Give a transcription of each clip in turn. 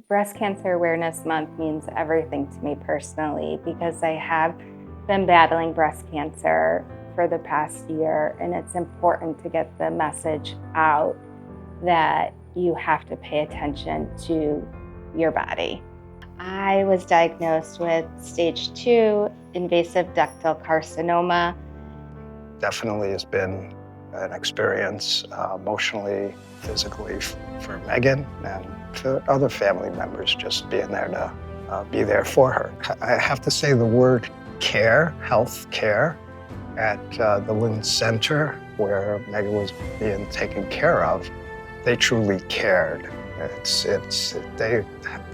Breast Cancer Awareness Month means everything to me personally because I have been battling breast cancer for the past year, and it's important to get the message out that you have to pay attention to your body. I was diagnosed with stage 2 invasive ductal carcinoma. Definitely has been an experience emotionally, physically for Megan and for other family members, just being there to be there for her. I have to say the word care, health care, at the Lynn Center where Megan was being taken care of, they truly cared.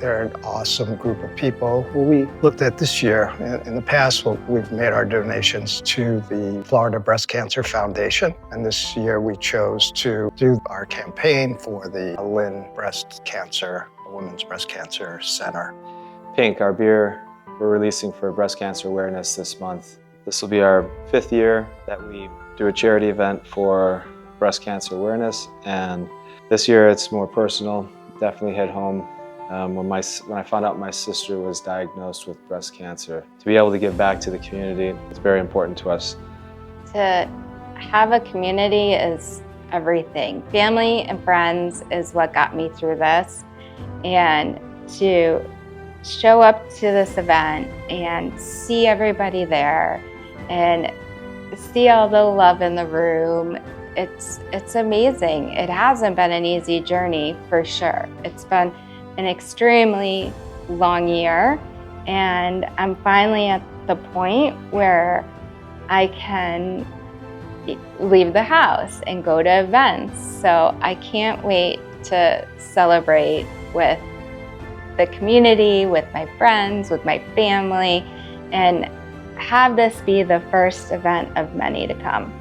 They're an awesome group of people who we looked at this year. In the past, we've made our donations to the Florida Breast Cancer Foundation, and this year we chose to do our campaign for the Lynn Breast Cancer, Women's Breast Cancer Center. Pink, our beer we're releasing for breast cancer awareness this month. This will be our 5th year that we do a charity event for breast cancer awareness, and this year it's more personal. Definitely hit home when I found out my sister was diagnosed with breast cancer. To be able to give back to the community, it's very important to us. To have a community is everything. Family and friends is what got me through this, and to show up to this event and see everybody there and see all the love in the room, it's amazing. It hasn't been an easy journey for sure. It's been an extremely long year, and I'm finally at the point where I can leave the house and go to events. So I can't wait to celebrate with the community, with my friends, with my family, and have this be the first event of many to come.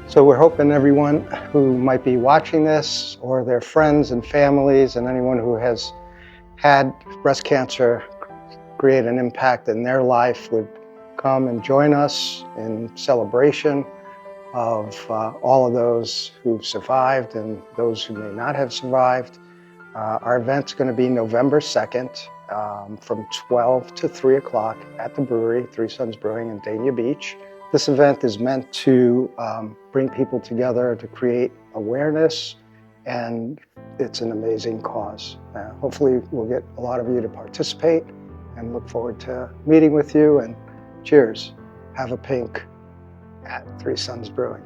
So we're hoping everyone who might be watching this, or their friends and families, and anyone who has had breast cancer create an impact in their life, would come and join us in celebration of all of those who've survived and those who may not have survived. Our event's going to be November 2nd from 12 to 3 o'clock at the brewery, Three Sons Brewing in Dania Beach. This event is meant to bring people together to create awareness, and it's an amazing cause. Hopefully we'll get a lot of you to participate, and look forward to meeting with you, and cheers. Have a pink at Three Sons Brewing.